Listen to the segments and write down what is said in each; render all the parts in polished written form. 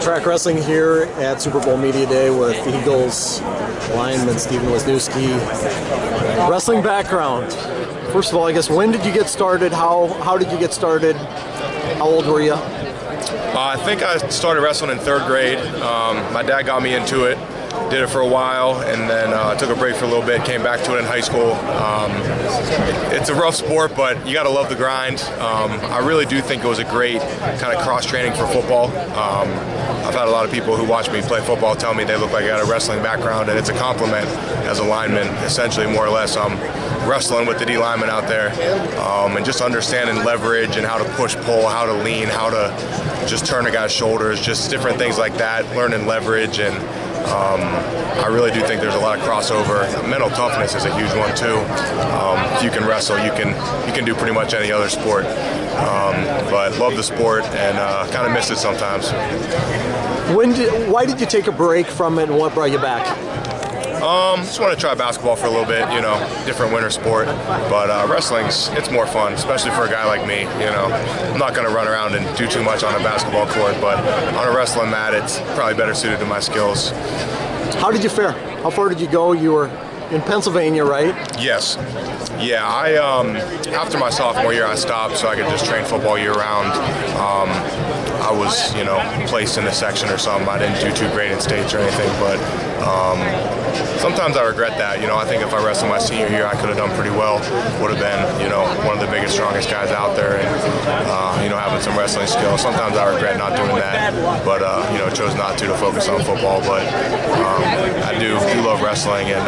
Track Wrestling here at Super Bowl Media Day with the Eagles lineman Stefen Wisniewski. Wrestling background. First of all, I guess, when did you get started? How did you get started? How old were you? I think I started wrestling in 3rd grade. My dad got me into it. Did it for a while, and then took a break for a little bit, came back to it in high school. It's a rough sport, but you got to love the grind. I really do think it was a great kind of cross-training for football. I've had a lot of people who watch me play football tell me they look like I got a wrestling background, and it's a compliment as a lineman. Essentially, more or less, I'm wrestling with the D lineman out there, and just understanding leverage and how to push, pull, how to lean, how to just turn a guy's shoulders, just different things like that, learning leverage. And I really do think there's a lot of crossover. Mental toughness is a huge one too. If you can wrestle, you can do pretty much any other sport. But love the sport and kind of miss it sometimes. Why did you take a break from it, and what brought you back? Just want to try basketball for a little bit, different winter sport. But it's more fun, especially for a guy like me, I'm not going to run around and do too much on a basketball court, but on a wrestling mat, it's probably better suited to my skills. How did you fare? How far did you go? You were in Pennsylvania, right? Yes. Yeah, after my sophomore year, I stopped so I could just train football year-round. I was, placed in a section or something. I didn't do too great in states or anything, but sometimes I regret that. I think if I wrestled my senior year, I could have done pretty well. Would have been, one of the biggest, strongest guys out there, and having some wrestling skills. Sometimes I regret not doing that, but chose not to focus on football. But I do love wrestling, and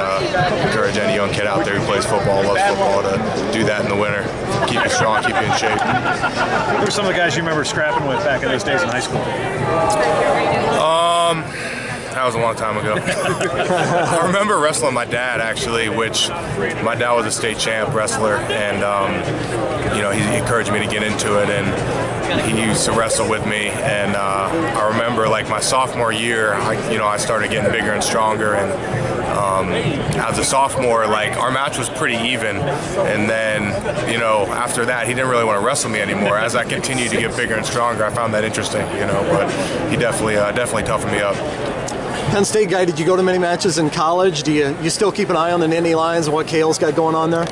encourage any young kid out there who plays football, loves football, to do that in the winter. Keep you strong, keep you in shape. Who are some of the guys you remember scrapping with back in those days in high school? That was a long time ago. I remember wrestling my dad, actually, which my dad was a state champ wrestler, and he encouraged me to get into it, and he used to wrestle with me. And I remember, like, my sophomore year, I started getting bigger and stronger, and as a sophomore, like, our match was pretty even, and then after that he didn't really want to wrestle me anymore. As I continued to get bigger and stronger, I found that interesting, but he definitely toughened me up. Penn State guy, did you go to many matches in college? Do you still keep an eye on the Nittany Lions and what Kale's got going on there?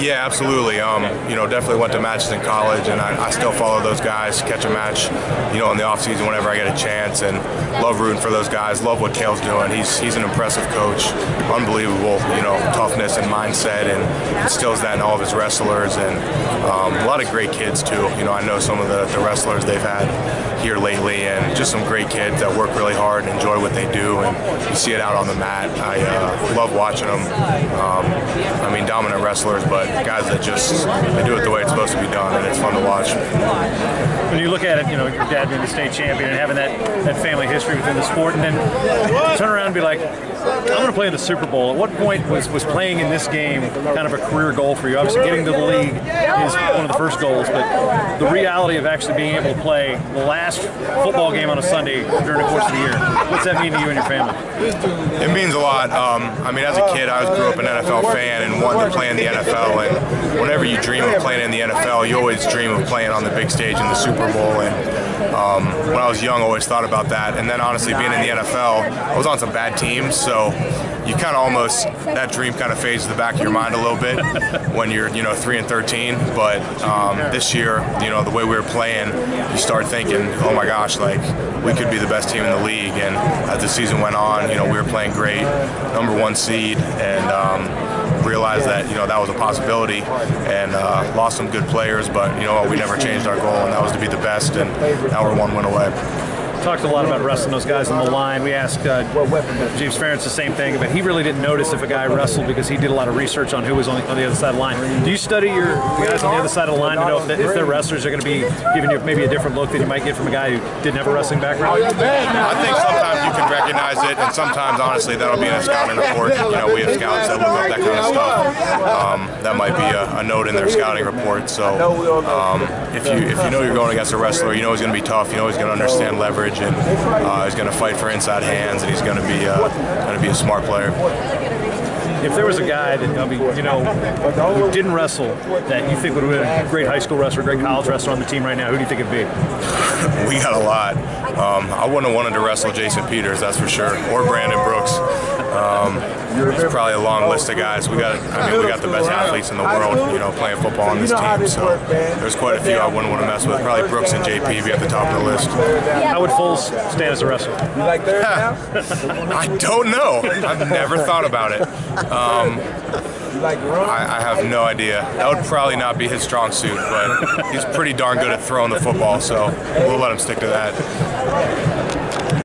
Yeah, absolutely. Definitely went to matches in college, and I still follow those guys, catch a match, in the off-season whenever I get a chance, and love rooting for those guys, love what Kale's doing. He's an impressive coach, unbelievable, toughness and mindset, and instills that in all of his wrestlers, and a lot of great kids too. I know some of the wrestlers they've had here lately, and just some great kids that work really hard and enjoy what they do, and you see it out on the mat. I love watching them. Dominant wrestlers, but guys that they do it the way it's supposed to be done, and it's fun to watch. When you look at it, your dad being the state champion and having that family history within the sport, and then turn around and be like, I'm going to play in the Super Bowl. At what point was playing in this game kind of a career goal for you? Obviously, getting to the league is one of the first goals, but the reality of actually being able to play the last football game on a Sunday during the course of the year, what's that mean to you and your family? It means a lot. As a kid, I grew up an NFL fan and wanted to play in the NFL, and whenever you dream of playing in the NFL, you always dream of playing on the big stage in the Super Bowl. And when I was young, I always thought about that. And then honestly, being in the NFL, I was on some bad teams, so you kind of almost, that dream kind of fades to the back of your mind a little bit when you're 3-13. But this year, the way we were playing, you start thinking, oh my gosh, like, we could be the best team in the league. And as the season went on, we were playing great, #1 seed, and realized that that was a possibility, and lost some good players, but we never changed our goal, and that was to be the best, and now we're 1 win away. Talked a lot about wrestling those guys on the line. We asked James Ferentz the same thing, but he really didn't notice if a guy wrestled because he did a lot of research on who was on the other side of the line. Do you study your guys on the other side of the line to know if their wrestlers are going to be giving you maybe a different look than you might get from a guy who didn't have a wrestling background? I think sometimes you can recognize it, and sometimes, honestly, that'll be in a scouting report. We have scouts that look up that kind of stuff. That might be a note in their scouting report. So if you know you're going against a wrestler, he's going to be tough. He's going to understand leverage, and he's going to fight for inside hands, and he's going to be a smart player. If there was a guy that who didn't wrestle that you think would have been a great high school wrestler, great college wrestler on the team right now, who do you think it'd be? We got a lot. I wouldn't have wanted to wrestle Jason Peters, that's for sure, or Brandon Brooks. There's probably a long list of guys. We got the best athletes in the world, you know, playing football on this team. So there's quite a few I wouldn't want to mess with. Probably Brooks and JP be at the top of the list. How would Foles stand as a wrestler? I don't know. I've never thought about it. I have no idea. That would probably not be his strong suit, but he's pretty darn good at throwing the football, so we'll let him stick to that.